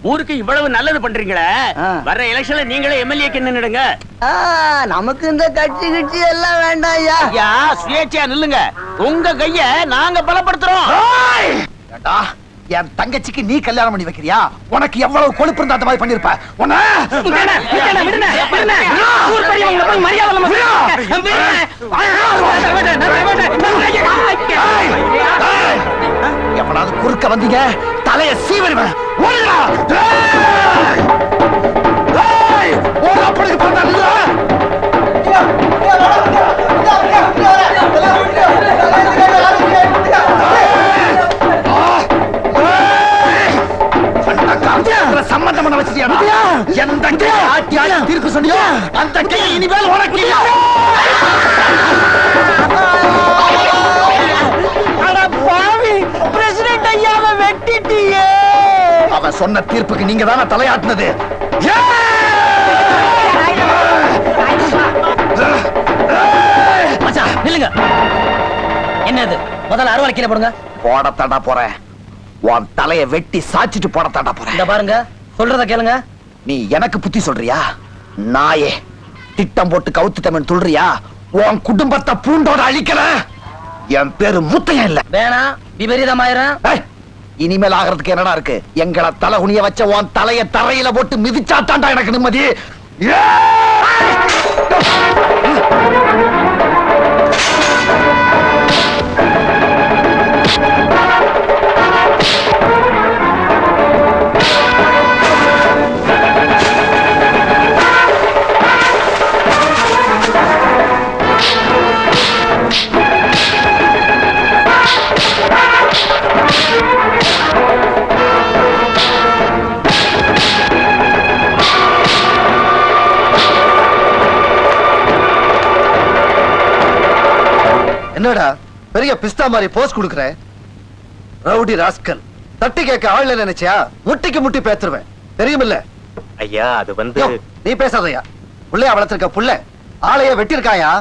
ஊருக்கு இவ்வளவு நல்லது பண்றீங்களே, வர எலெக்ஷன்ல நீங்களே எம்எல்ஏக்கு நின்னுடுங்க. நமக்கு இந்த கட்சி கிட்சி எல்லாம் வேண்டாம் ஐயா. ஐயா சுயேட்சையா நில்லுங்க, உங்க கைய நாங்க பலப்படுத்துறோம். என் தங்கச்சிக்கு நீ கல்யாணம் பண்ணி வைக்கிறியா? உனக்கு எவ்வளவு கொழுப்பு இருந்தா அந்த மாதிரி பண்ணிருப்ப? எவனாவது குறுக்க வந்தீங்க தலைய சீவருவேன். சம்பந்தம் பண்ண வச்சியா? எந்த தீர்ப்பு சொன்னியோ அந்த கை இனிமேல் உனக்கு இல்ல. பிரசிடென்ட் ஐயாவை வெட்டிட்டியே. அவன் சொன்ன தீர்ப்புக்கு நீங்க தானே தலையாட்டினது. நில்லுங்க. என்னது? முதல்ல அறுவலை கீழே போடுங்க. போடத்தாண்டா போறேன். உன் தலைய வெட்டி சாச்சிட்டு போடத்தாண்டா போறேன். இந்த பாருங்க, சொல்றத கேளுங்க. நீ எனக்கு புத்தி சொல்றியா? நாயே, திட்டம் போட்டு கவுத்துட்டவன் சொல்றியா? உன் குடும்பத்தை பூண்டோட அழிக்கல. என் பேரு முத்தையன் இல்ல. வேணா விபரீதமாயிரம். இனிமேல் ஆகிறதுக்கு என்னடா இருக்கு? எங்களை தலை குனிய வச்ச உன் தலைய தரையில போட்டு மிதிச்சாத்தாண்டா எனக்கு நிம்மதி. என்னடா பெரிய பிஸ்தா மாதிரி போஸ் கொடுக்கற? ரவுடி ராஸ்கல், தட்டி கேட்க ஆள் நினைச்சியா? முட்டிக்கு முட்டி பேத்துருவேன், தெரியுமில்ல? ஐயா அது வந்து நீ பேசாதயா. புள்ளையா வளர்த்திருக்க புள்ள ஆளைய வெட்டிருக்காயா?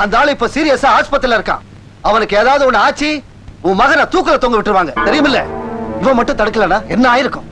அந்த ஆளு இப்ப சீரியஸா ஆஸ்பத்திரியில இருக்கான். அவனுக்கு ஏதாவது ஒண்ணு ஆச்சு உன் மகனை தூக்கல தொங்க விட்டுருவாங்க, தெரியுமில்ல? இவன் மட்டும் தடுக்கலனா என்ன ஆயிருக்கும்?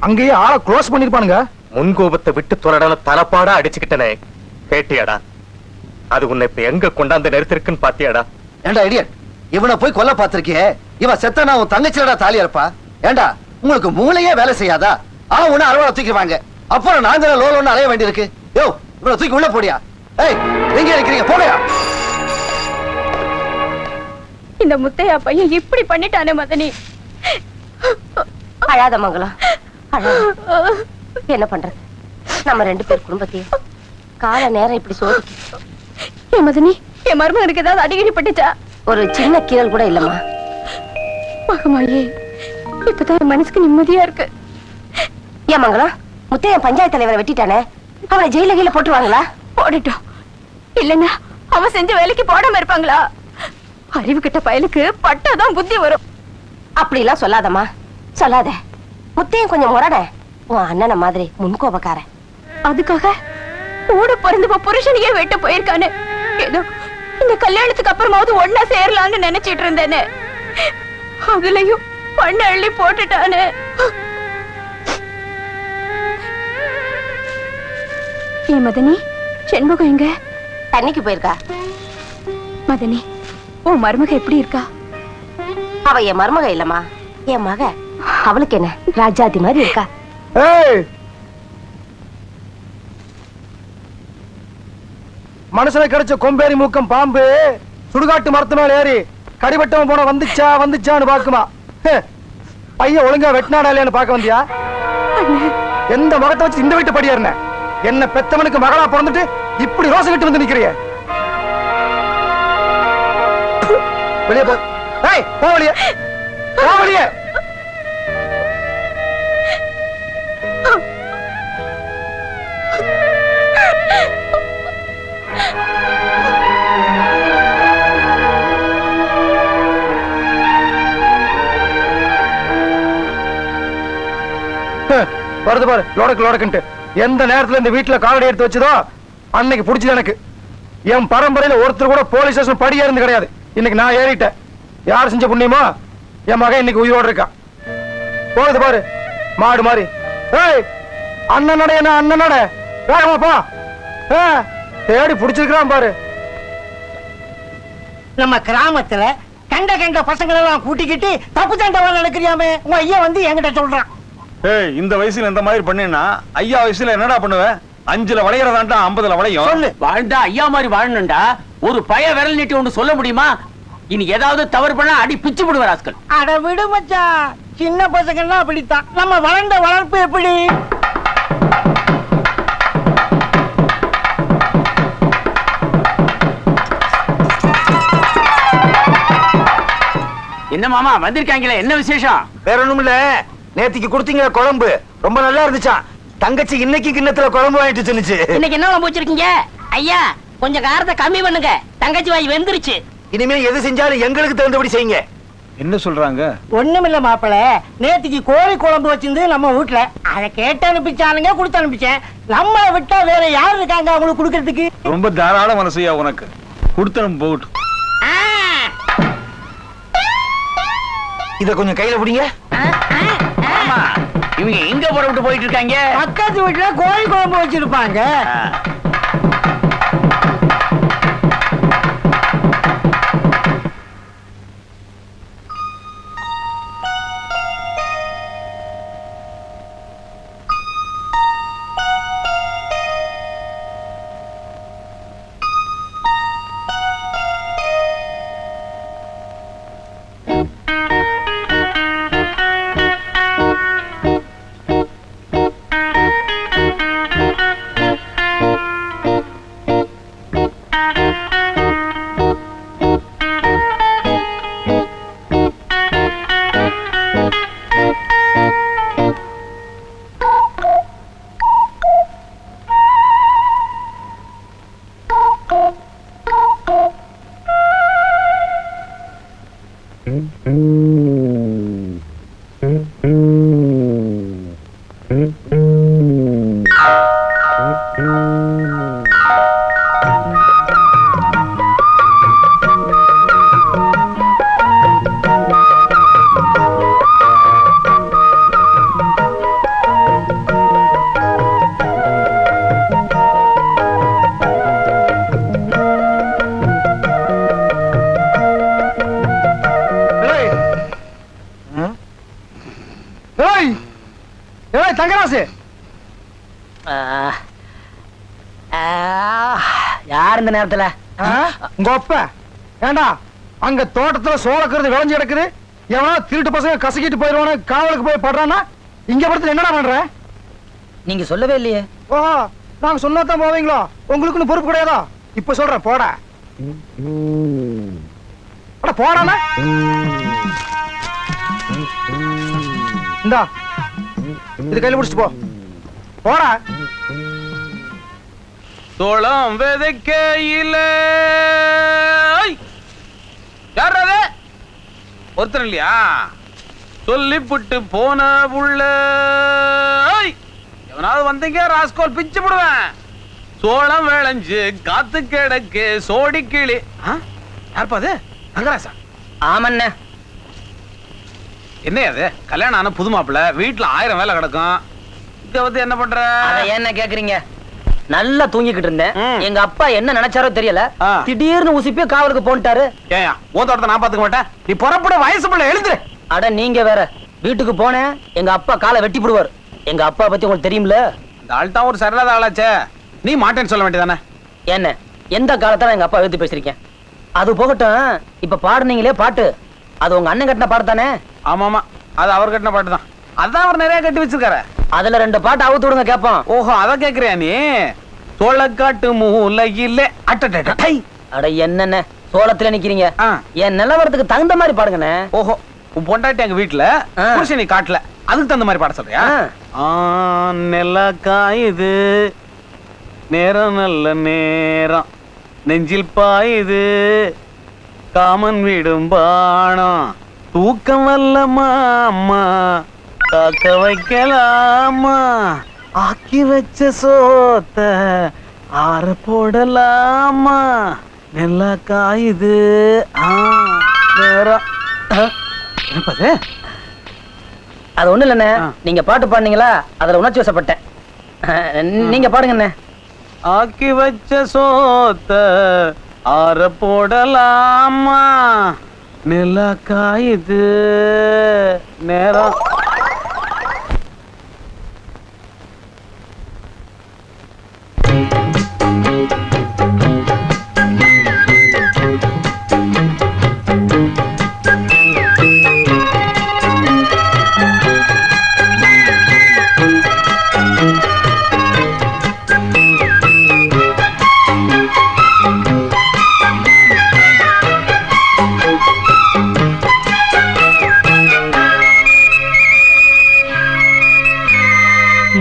அங்கேயே ஆளை க்ளோஸ் பண்ணிருப்பானுங்க. முன்கோபத்தை விட்டு தொடரான தலப்பாடா அடிச்சுக்கிட்டனே, கேட்டியாடா? அது உன்னை இப்ப எங்க கொண்டாந்து நிறுத்திருக்குன்னு பாத்தியாடா? ஏண்டா இடியட், இவனை போய் கொல்ல பாத்திருக்கியே? இவன் செத்தனா உன் தங்கச்சிலடா தாலி இருப்பா? ஏண்டா உங்களுக்கு மூளையே வேலை செய்யாதா? அவன் உன்ன அறுவடை தூக்கிடுவாங்க. அப்புறம் நாங்க லோலோன்னு அலைய வேண்டியிருக்கு. யோ, இவனை தூக்கி உள்ள போடியா. ஏய், எங்க இருக்கிறீங்க? போடையா. இந்த முத்தையா பையன் இப்படி பண்ணிட்டானே மதனி. அழாத மங்களம், என்ன பண்றது? நம்ம ரெண்டு பேர் குடும்பத்தையும் கால நேரம் இப்படி சோதிக்கு. என் மதனி, என் மருமகனுக்கு ஏதாவது அடிக்கடி பட்டுச்சா? ஒரு சின்ன கீழல் கூட இல்லம்மா. மகமாயே, இப்பதான் என் மனசுக்கு நிம்மதியா இருக்கு. ஏன் மங்களம், முத்தையா பஞ்சாயத்து தலைவரை வெட்டிட்டானே, அவனை ஜெயில கீழ போட்டுருவாங்களா? போடட்டும். இல்லன்னா அவன் செஞ்ச வேலைக்கு போடாம இருப்பாங்களா? அறிவு கிட்ட பயலுக்கு பட்டாதான் புத்தி வரும். அப்படி எல்லாம் சொல்லாதம்மா, சொல்லாத. முத்தையன் கொஞ்சம் முரட, உன் அண்ணன மாதிரி முன்கோபக்காரன். அதுக்காக கூட பிறந்த புருஷனையே வெட்ட போயிருக்கானே. ஏதோ இந்த கல்யாணத்துக்கு அப்புறமாவது ஒன்னா சேரலாம்னு நினைச்சிட்டு இருந்தேனே, அதுலயும் பண்ண அள்ளி போட்டுட்டானே. ஏ மதனி, செண்பகம் எங்க? தண்ணிக்கு போயிருக்கா. மதனி, உன் மருமக எப்படி இருக்கா? அவ என் மருமக இல்லம்மா, என் மக. அவளுக்கு என்ன ராஜாதி மாதிரி இருக்கா. மனுஷனை கிடைச்ச கொம்பேரி மூக்கம் பாம்பு சுடுகாட்டு மரத்து மேல ஏறி கடிபட்டவன் போன வந்துச்சா வந்துச்சான்னு பாக்குமா? பையன் ஒழுங்கா வெட்டினாடா இல்லையான்னு பாக்க வந்தியா? எந்த முகத்தை வச்சு இந்த வீட்டு படியா இருந்த? என்ன பெத்தவனுக்கு மகளா பிறந்துட்டு இப்படி ரோசை கட்டு வந்து நிக்கிறிய? வெளியே போ. ஏய், போ வெளியே, போ வெளியே. வருது பாரு லோடக்கு. எந்த நேரத்துல இந்த வீட்டுல காலடி எடுத்து வச்சதோ அன்னைக்கு புடிச்சது எனக்கு. என் பரம்பரையில ஒருத்தர் கூட போலீஸ் ஸ்டேஷன் படி ஏறினது கிடையாது. இன்னைக்கு நான் ஏறிட்டேன். யார் செஞ்ச புண்ணியமோ என் மகன் இன்னைக்கு உயிரோடு இருக்கான். போகுது பாரு மாடு மாதிரி ஏய் அண்ணன் நட என்ன அண்ணன் நட வேகமாப்பா தேடி புடிச்சிருக்கான் பாரு. நம்ம கிராமத்துல கண்ட பசங்களை எல்லாம் கூட்டிக்கிட்டு தப்பு சண்டை நடக்கிறியாமே உங்க ஐயா வந்து என்கிட்ட சொல்றான். ஏய் இந்த வயசுல இந்த மாதிரி பண்ணினா ஐயா வயசுல என்னடா பண்ணுவ? 5ல வளையறதாண்டா 50ல வளையும். சொல்லு வாழ்ந்தா ஐயா மாதிரி வாழணும்டா. ஒரு பய விரல் நீட்டி ஒன்று சொல்ல முடியுமா? இனி ஏதாவது தவறு பண்ணா அடி பிச்சு விடுவார் ஆஸ்கள். அட விடு மச்சான், சின்ன பசங்கன்னா அப்படித்தான். நம்ம வளர்ந்த வளர்ப்பு எப்படி? என்ன மாமா வந்திருக்காங்களே, என்ன விசேஷம்? வேற ஒண்ணும் இல்ல, நேத்திக்கு கொடுத்தீங்க குழம்பு ரொம்ப நல்லா இருந்துச்சான். தங்கச்சி இன்னைக்கு கிண்ணத்துல குழம்பு வாங்கிட்டு சொன்னுச்சு. இன்னைக்கு என்ன குழம்பு வச்சிருக்கீங்க? ஐயா கொஞ்சம் காரத்தை கம்மி பண்ணுங்க, தங்கச்சி வாய் வெந்துருச்சு. இனிமே எது செஞ்சாலும் எங்களுக்கு தகுந்தபடி செய்யுங்க. என்ன சொல்றாங்க? ஒண்ணுமில்ல மாப்பிள, நேத்திக்கு கோழி குழம்பு வச்சிருந்து நம்ம வீட்டுல அதை கேட்டு அனுப்பிச்சானுங்க, கொடுத்து அனுப்பிச்சேன். நம்மளை விட்டா வேற யாரு இருக்காங்க அவங்களுக்கு கொடுக்கறதுக்கு? ரொம்ப தாராள மனசையா உனக்கு. கொடுத்தனும் போகட்டும். இத கொஞ்சம் கையில பிடிங்க. ஆமா, இவங்க எங்க புறப்பட்டு போயிட்டு இருக்காங்க? பக்கத்து வீட்டுல கோழி குழம்பு வச்சிருப்பாங்க. தங்கராசு யார் இந்த நேரத்துல? உங்க அப்ப ஏண்டா அங்க தோட்டத்துல சோளக்கிறது விளைஞ்சு கிடக்குது. எவனா திருட்டு பசங்க கசக்கிட்டு போயிருவானு காவலுக்கு போய் படுறானா? இங்க படத்துல என்னடா பண்ற? நீங்க சொல்லவே இல்லையே. ஓ, நாங்க சொன்னாதான் போவீங்களோ? உங்களுக்குன்னு பொறுப்பு கிடையாதா? இப்ப சொல்றேன் போட. போடாம இந்தா இது கையில பிடிச்சிட்டு போ. போடா. சோளம் விதைக்கையில யார் அது? ஒருத்தர் இல்லையா? சொல்லிப்புட்டு போன புள்ள எவனாவது வந்தீங்க ராஸ்கோல் பிச்சு போடுவேன். சோளம் விளைஞ்சு காத்து கிடக்கு சோடி கிளி. யாருப்பா அது? தங்கராசா? ஆமண்ண. என்ன அது? கல்யாணம் ஆன புது மாப்பிள்ள, வீட்டுல 1000 வேலை கிடக்கும். இங்க வந்து என்ன பண்ற? என்ன கேக்குறீங்க? நல்லா தூங்கிக்கிட்டு இருந்தேன். எங்க அப்பா என்ன நினைச்சாரோ தெரியல, ஆ. திடீர்னு உசுப்பி காவலுக்கு போன்ட்டாரு. ஏயா உன் தோட்டத்தை நான் பாத்துக்க மாட்டேன். நீ புறப்பட வயசு பிள்ளை எழுந்துரு. அட நீங்க வேற. வீட்டுக்கு போனேன், எங்க அப்பா காலை வெட்டி போடுவார். எங்க அப்பா பத்தி உங்களுக்கு தெரியும்ல? இந்த ஆள் தான் ஒரு சரியில்லாத ஆளாச்சே. நீ மாட்டேன்னு சொல்ல வேண்டியதானே? என்ன எந்த காலத்துல எங்க அப்பா எழுத்து பேசிருக்கேன். அது போகட்டும், இப்ப பாடுனீங்களே பாட்டு, அது உங்க அண்ணன் கட்டின பாட்டு தானே? ஆமாமா, அது அவர் கட்டின பாட்டு தான். அதான் அவர் நிறைய கட்டி வச்சிருக்காரு. அதுல 2 பாட்டு அவுத்து விடுங்க கேப்போம். ஓஹோ, அத கேக்குறியா நீ? சோளக்காட்டு மூலையில அட்டை. அட என்னென்ன சோளத்துல நிக்கிறீங்க? ஆ. என் நிலவரத்துக்கு தகுந்த மாதிரி பாடுங்கண்ணே. ஓஹோ, உன் பொண்டாட்டி எங்க வீட்டுல ஆ. புருஷன் நீ காட்டல, அதுக்கு தகுந்த மாதிரி பாட சொல்றியா? ஆ. நெல்ல காயுது நேரம், நல்ல நேரம் நெஞ்சில் பாயுது காமன் விடும் பானம், தூக்கம் வல்லம்மா அம்மா காக்க வைக்கலாமா, ஆக்கி வச்ச சோத்த ஆற போடலாமா, நெல்ல காயுது நேரம். என்னப்பது? அது ஒண்ணு இல்லண்ணே, நீங்க பாட்டு பாடுனீங்களா அதுல உணர்ச்சி வசப்பட்டேன். நீங்க பாடுங்கண்ணே. ஆக்கி வச்ச சோத்த ஆற போடலாமா, நில காயுது நேரம்.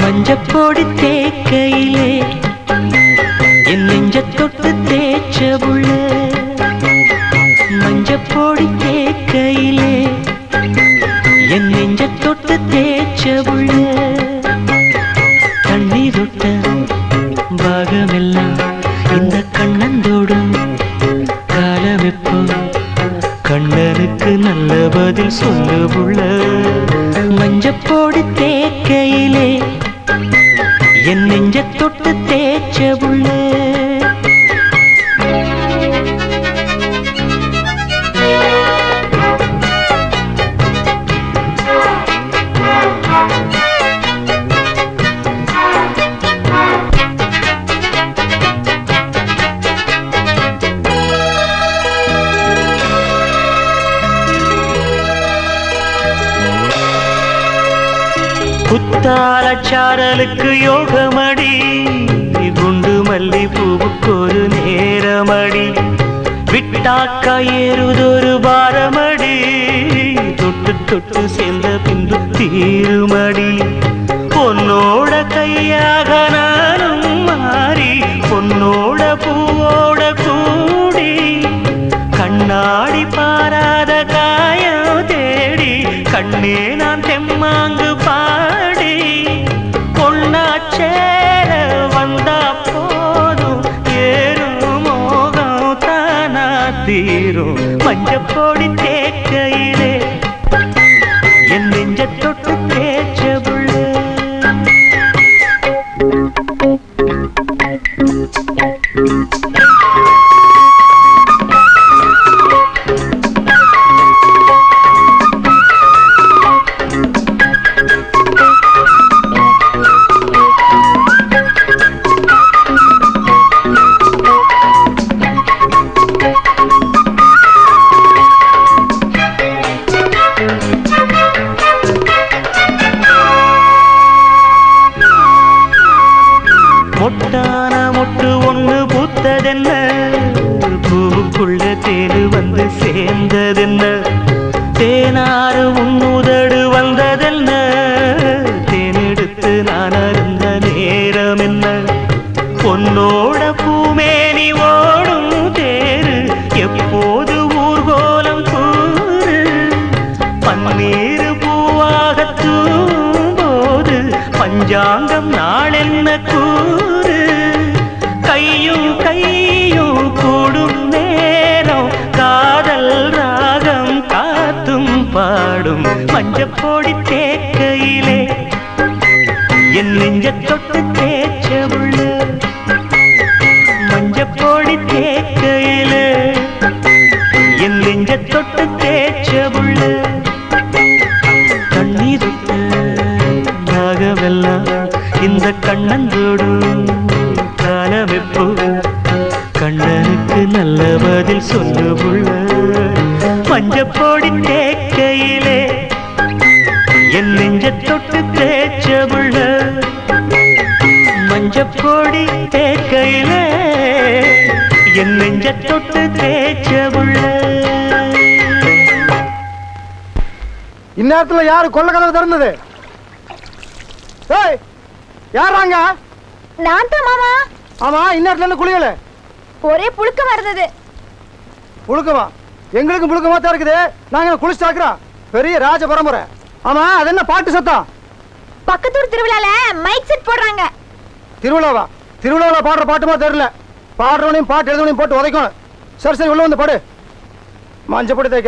மஞ்சப்பொடி தேக்கையிலே என் நெஞ்ச தொட்டு தேய்ச்ச புள்ள, மஞ்சப்பொடி தேக்கையிலே என் நெஞ்ச தொட்டு தேய்ச்ச புள்ள, தண்ணீர் தொட்ட பாகமெல்லாம் இந்த கண்ணந்தோடும் காலமெப்போ கண்ணனுக்கு நல்ல பதில் சொல்லு புள்ள, மஞ்சப்பொடி தேக்கையிலே என் நெஞ்ச தொட்டு தேய்ச்ச புள்ள. குத்தாலச்சாரலுக்கு யோகமடி, குண்டு மல்லி பூவுக்கு ஒரு நேரமடி, விட்டாக்கா ஏறுதொரு பாரமடி, தொட்டு தொட்டு சேர்ந்த பின்பு தீருமடி, பொன்னோட கையாக நானும் மாறி பொன்னோட பூவோட கூடி, கண்ணாடி பாராத காயம் தேடி கண்ணே நான் தெம்மாங்கு பாடி, பொன்னாச்சேர வந்தா போதும் ஏறும் மோகம் தானா தீரும், மஞ்சப்பொடி தேக்கையிலே என் நெஞ்ச தொட்டு தேய்ச்ச புள்ள. மொட்டான மொட்டு ஒண்ணு பூத்ததென்ன, பூவுக்குள்ள தேனு வந்து சேர்ந்ததென்ன, தேனாறு உன்னுதடு வந்ததென்ன, தேனெடுத்து நான் அருந்த நேரம் என்ன, பொன்னோட பூமேனி ஓடும் தேரு எப்போது ஊர்கோலம் கூறு, பன்னீர் பூவாக தூம்போது பஞ்சாங்கம் நாளென்ன கூறு, கையும் கையும் கூடும் நேரம் காதல் ராகம் காத்தும் பாடும், மஞ்சப்பொடி தேக்கையிலே என் நெஞ்ச தொட்டு தேய்ச்ச புள்ள, மஞ்சப்பொடி தேக்கையிலே என் நெஞ்ச தொட்டு தேய்ச்ச புள்ள, கண்ணீர் நாகவெல்லாம் இந்த கண்ணந்தோடு காலமெப்போ கண்ணனுக்கு நல்ல பதில் சொல்லு புள்ள, மஞ்சப்பொடி தேக்கையிலே என் நெஞ்ச தொட்டு தேய்ச்ச புள்ள, மஞ்சப்பொடி தேக்கையிலே என் நெஞ்ச தொட்டு தேய்ச்ச புள்ள. இந்நேரத்துல யாரு கொள்ள கதவு திறந்தது? ஏய், யாராங்க? நான் தான் மாமா. ஆமா, இந்நேரத்துல என்ன குளியல? ஒரே புழுக்கமா இருந்தது. புழுக்கமா? எங்களுக்கு புழுக்கமா தான் இருக்குது. நாங்க குளிச்சு தாக்குறோம். பெரிய ராஜ பரம்பரை. ஆமா, அது என்ன பாட்டு சத்தம்? பக்கத்தூர் திருவிழால மைக் செட் போடுறாங்க. திருவிழாவா? திருவிழாவில் பாடுற பாட்டுமா தெரியல. பாடுறவனையும் பாட்டு எழுதுவனையும் போட்டு உதைக்கணும். சரி சரி, உள்ள வந்து பாடு. மஞ்சப்பொடி தேய்க்கிறேன்.